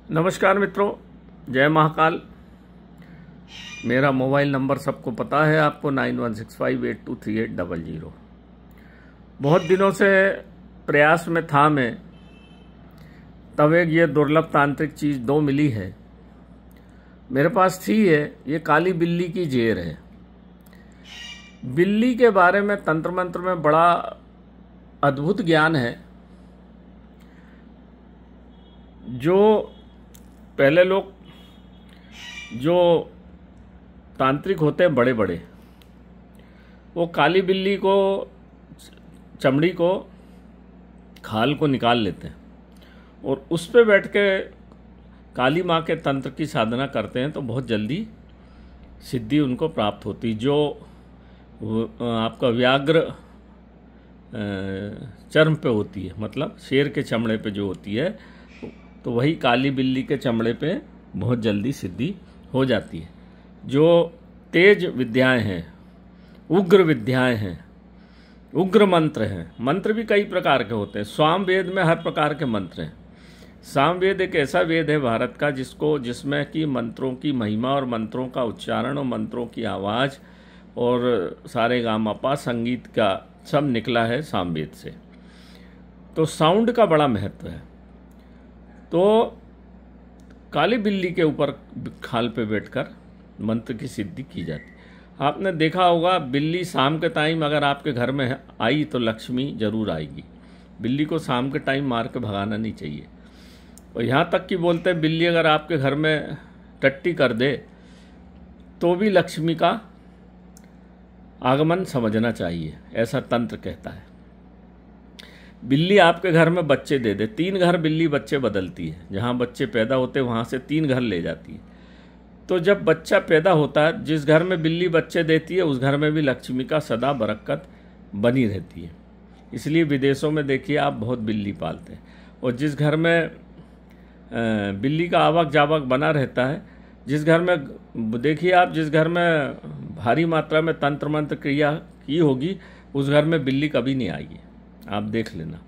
नमस्कार मित्रों, जय महाकाल। मेरा मोबाइल नंबर सबको पता है, आपको 9165823800। बहुत दिनों से प्रयास में था मैं, तब एक ये दुर्लभ तांत्रिक चीज़ दो मिली है मेरे पास थी। ये काली बिल्ली की जेर है। बिल्ली के बारे में तंत्र मंत्र में बड़ा अद्भुत ज्ञान है, जो पहले लोग जो तांत्रिक होते हैं बड़े बड़े, वो काली बिल्ली को, चमड़ी को, खाल को निकाल लेते हैं और उस पे बैठ के काली माँ के तंत्र की साधना करते हैं तो बहुत जल्दी सिद्धि उनको प्राप्त होती। जो आपका व्याघ्र चर्म पे होती है, मतलब शेर के चमड़े पे जो होती है, तो वही काली बिल्ली के चमड़े पे बहुत जल्दी सिद्धि हो जाती है। जो तेज विद्याएं हैं, उग्र विद्याएं हैं, उग्र मंत्र हैं। मंत्र भी कई प्रकार के होते हैं। साम वेद में हर प्रकार के मंत्र हैं। साम वेद एक ऐसा वेद है भारत का जिसमें कि मंत्रों की महिमा और मंत्रों का उच्चारण और मंत्रों की आवाज़ और सारे गामापा संगीत का सब निकला है साम वेद से। तो साउंड का बड़ा महत्व है। तो काली बिल्ली के ऊपर खाल पे बैठकर मंत्र की सिद्धि की जाती। आपने देखा होगा, बिल्ली शाम के टाइम अगर आपके घर में आई तो लक्ष्मी जरूर आएगी। बिल्ली को शाम के टाइम मार के भगाना नहीं चाहिए। और यहाँ तक कि बोलते हैं बिल्ली अगर आपके घर में टट्टी कर दे तो भी लक्ष्मी का आगमन समझना चाहिए, ऐसा तंत्र कहता है। बिल्ली आपके घर में बच्चे दे दे, 3 घर बिल्ली बच्चे बदलती है। जहाँ बच्चे पैदा होते वहाँ से 3 घर ले जाती है। तो जब बच्चा पैदा होता है, जिस घर में बिल्ली बच्चे देती है उस घर में भी लक्ष्मी का सदा बरकत बनी रहती है। इसलिए विदेशों में देखिए आप बहुत बिल्ली पालते हैं। और जिस घर में बिल्ली का आवक जावक बना रहता है, जिस घर में देखिए आप, जिस घर में भारी मात्रा में तंत्र मंत्र क्रिया की होगी उस घर में बिल्ली कभी नहीं आएगी। आप देख लेना,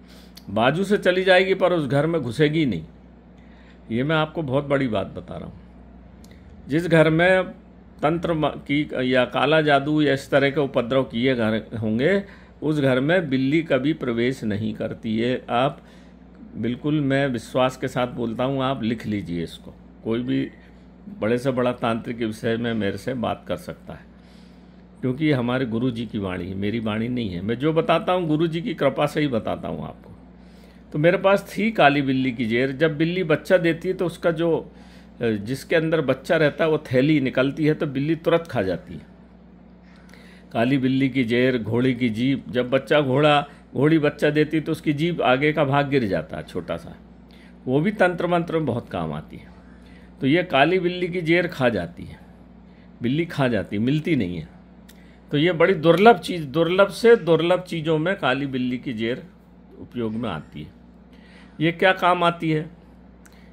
बाजू से चली जाएगी पर उस घर में घुसेगी नहीं। ये मैं आपको बहुत बड़ी बात बता रहा हूँ। जिस घर में तंत्र की या काला जादू या इस तरह के उपद्रव किए घर होंगे उस घर में बिल्ली कभी प्रवेश नहीं करती है। आप बिल्कुल, मैं विश्वास के साथ बोलता हूँ, आप लिख लीजिए इसको। कोई भी बड़े से बड़ा तांत्रिक के विषय में मेरे से बात कर सकता है, क्योंकि ये हमारे गुरु जी की वाणी है, मेरी वाणी नहीं है। मैं जो बताता हूँ गुरु जी की कृपा से ही बताता हूँ आपको। तो मेरे पास थी काली बिल्ली की जेर। जब बिल्ली बच्चा देती है तो उसका जो जिसके अंदर बच्चा रहता है वो थैली निकलती है तो बिल्ली तुरंत खा जाती है। काली बिल्ली की जेर, घोड़ी की जीभ। जब घोड़ी बच्चा देती है तो उसकी जीभ आगे का भाग गिर जाता है छोटा सा, वो भी तंत्र मंत्र में बहुत काम आती है। तो ये काली बिल्ली की जेर खा जाती है, बिल्ली खा जाती है, मिलती नहीं है। तो ये बड़ी दुर्लभ चीज़, दुर्लभ से दुर्लभ चीज़ों में काली बिल्ली की जेर उपयोग में आती है। ये क्या काम आती है?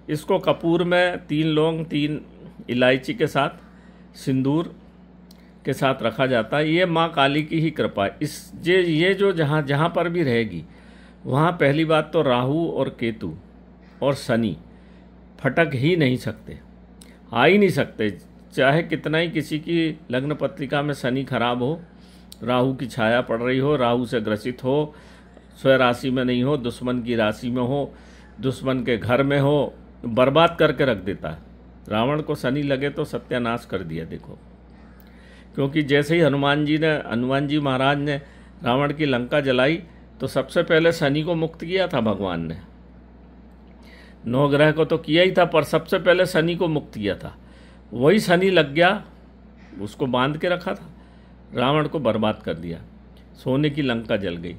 इसको कपूर में 3 लौंग, 3 इलायची के साथ, सिंदूर के साथ रखा जाता है। ये माँ काली की ही कृपा है। ये जो जहाँ पर भी रहेगी वहाँ पहली बात तो राहु और केतु और शनि फटक ही नहीं सकते, आ ही नहीं सकते। चाहे कितना ही किसी की लग्न पत्रिका में शनि खराब हो, राहु की छाया पड़ रही हो, राहु से ग्रसित हो, स्वयं राशि में नहीं हो, दुश्मन की राशि में हो, दुश्मन के घर में हो, बर्बाद करके रख देता है। रावण को शनि लगे तो सत्यानाश कर दिया। देखो, क्योंकि जैसे ही हनुमान जी महाराज ने रावण की लंका जलाई तो सबसे पहले शनि को मुक्त किया था भगवान ने। 9 ग्रह को तो किया ही था, पर सबसे पहले शनि को मुक्त किया था। वही शनि लग गया, उसको बांध के रखा था, रावण को बर्बाद कर दिया, सोने की लंका जल गई।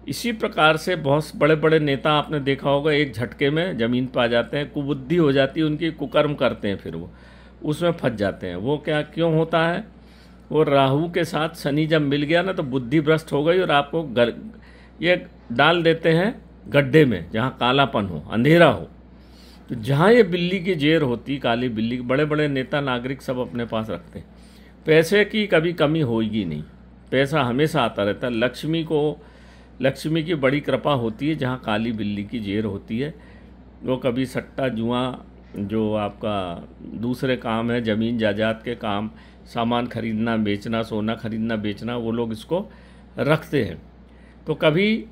इसी प्रकार से बहुत बड़े बड़े नेता आपने देखा होगा, एक झटके में ज़मीन पर आ जाते हैं, कुबुद्धि हो जाती है उनकी, कुकर्म करते हैं, फिर वो उसमें फंस जाते हैं। वो क्या क्यों होता है? वो राहु के साथ शनि जब मिल गया ना तो बुद्धि भ्रष्ट हो गई और आपको ये डाल देते हैं गड्ढे में जहाँ कालापन हो, अंधेरा हो। तो जहाँ ये बिल्ली की जेर होती, काली बिल्ली, बड़े बड़े नेता नागरिक सब अपने पास रखते हैं। पैसे की कभी कमी होगी नहीं, पैसा हमेशा आता रहता है। लक्ष्मी की बड़ी कृपा होती है जहाँ काली बिल्ली की जेर होती है। वो कभी सट्टा जुआ जो आपका दूसरे काम है, ज़मीन जायदाद के काम, सामान खरीदना बेचना, सोना खरीदना बेचना, वो लोग इसको रखते हैं। तो कभी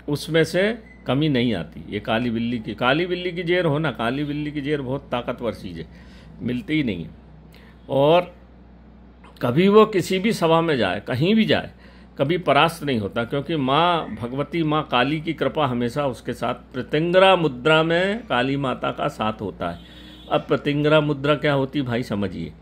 उसमें से कमी नहीं आती। ये काली बिल्ली की जेर हो ना, काली बिल्ली की जेर बहुत ताकतवर चीज़ है, मिलती ही नहीं है। और कभी वो किसी भी सभा में जाए, कहीं भी जाए, कभी परास्त नहीं होता, क्योंकि माँ भगवती, माँ काली की कृपा हमेशा उसके साथ। प्रतिंगरा मुद्रा में काली माता का साथ होता है। अब प्रतिंगरा मुद्रा क्या होती भाई समझिए।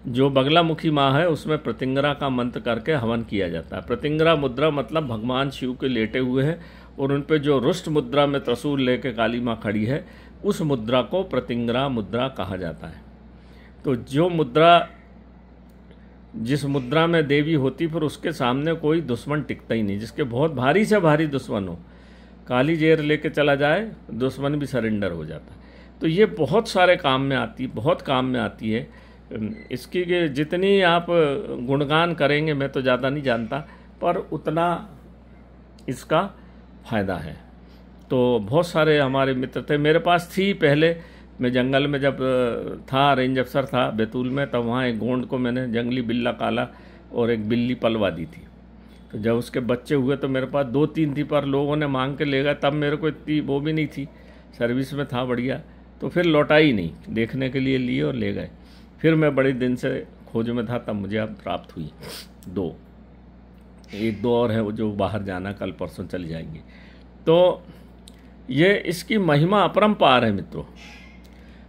जो बगलामुखी माँ है उसमें प्रतिंगरा का मंत्र करके हवन किया जाता है। प्रतिंगरा मुद्रा मतलब भगवान शिव के लेटे हुए हैं और उन पे जो रुष्ट मुद्रा में त्रिशूल लेके काली माँ खड़ी है, उस मुद्रा को प्रतिंगरा मुद्रा कहा जाता है। तो जो मुद्रा, जिस मुद्रा में देवी होती, फिर उसके सामने कोई दुश्मन टिकता ही नहीं। जिसके बहुत भारी से भारी दुश्मन हो, काली जेर लेके चला जाए, दुश्मन भी सरेंडर हो जाता है। तो ये बहुत सारे काम में आती, बहुत काम में आती है। इसकी जितनी आप गुणगान करेंगे, मैं तो ज़्यादा नहीं जानता, पर उतना इसका फ़ायदा है। तो बहुत सारे हमारे मित्र थे, मेरे पास थी पहले। मैं जंगल में जब था, रेंज अफसर था बैतूल में, तब वहाँ एक गोंड को मैंने जंगली बिल्ला काला और एक बिल्ली पलवा दी थी। तो जब उसके बच्चे हुए तो मेरे पास 2-3 थी, पर लोगों ने मांग के ले गए। तब मेरे को इतनी वो भी नहीं थी, सर्विस में था बढ़िया, तो फिर लौटाई नहीं, देखने के लिए लिए और ले गए। फिर मैं बड़े दिन से खोज में था, तब मुझे अब प्राप्त हुई 2। 1-2 और है वो जो बाहर जाना, कल परसों चल जाएंगे। तो ये इसकी महिमा अपरंपार है मित्रों।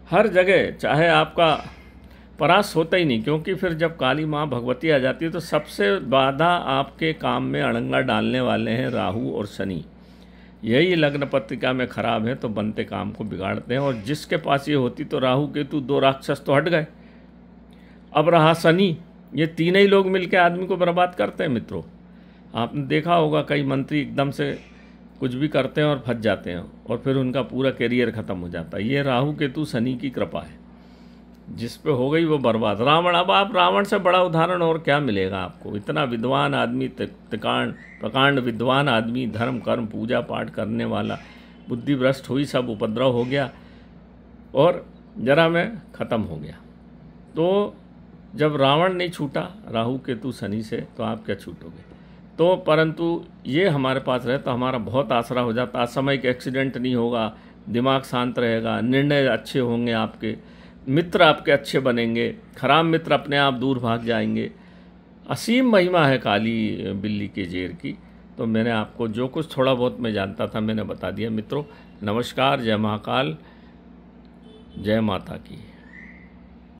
हर जगह चाहे आपका परास होता ही नहीं, क्योंकि फिर जब काली माँ भगवती आ जाती है तो सबसे बाधा आपके काम में अड़ंगा डालने वाले हैं राहु और शनि। यही लग्न पत्रिका में खराब है तो बनते काम को बिगाड़ते हैं। और जिसके पास ये होती तो राहु केतु 2 राक्षस तो हट गए। अब रहा शनि, ये तीन ही लोग मिलकर आदमी को बर्बाद करते हैं मित्रों। आपने देखा होगा कई मंत्री एकदम से कुछ भी करते हैं और फंस जाते हैं और फिर उनका पूरा करियर ख़त्म हो जाता है। ये राहु केतु शनि की कृपा है, जिस पे हो गई वो बर्बाद। रावण, अब आप रावण से बड़ा उदाहरण और क्या मिलेगा आपको। इतना विद्वान आदमी, प्रकांड विद्वान आदमी, धर्म कर्म पूजा पाठ करने वाला, बुद्धि भ्रष्ट हुई, सब उपद्रव हो गया और जरा में ख़त्म हो गया। तो जब रावण नहीं छूटा राहु केतु शनि से, तो आप क्या छूटोगे। तो परंतु ये हमारे पास रहे तो हमारा बहुत आसरा हो जाता। असामयिक एक्सीडेंट नहीं होगा, दिमाग शांत रहेगा, निर्णय अच्छे होंगे, आपके मित्र आपके अच्छे बनेंगे, खराब मित्र अपने आप दूर भाग जाएंगे। असीम महिमा है काली बिल्ली के जेर की। तो मैंने आपको जो कुछ थोड़ा बहुत मैं जानता था मैंने बता दिया मित्रों। नमस्कार, जय महाकाल, जय माता की।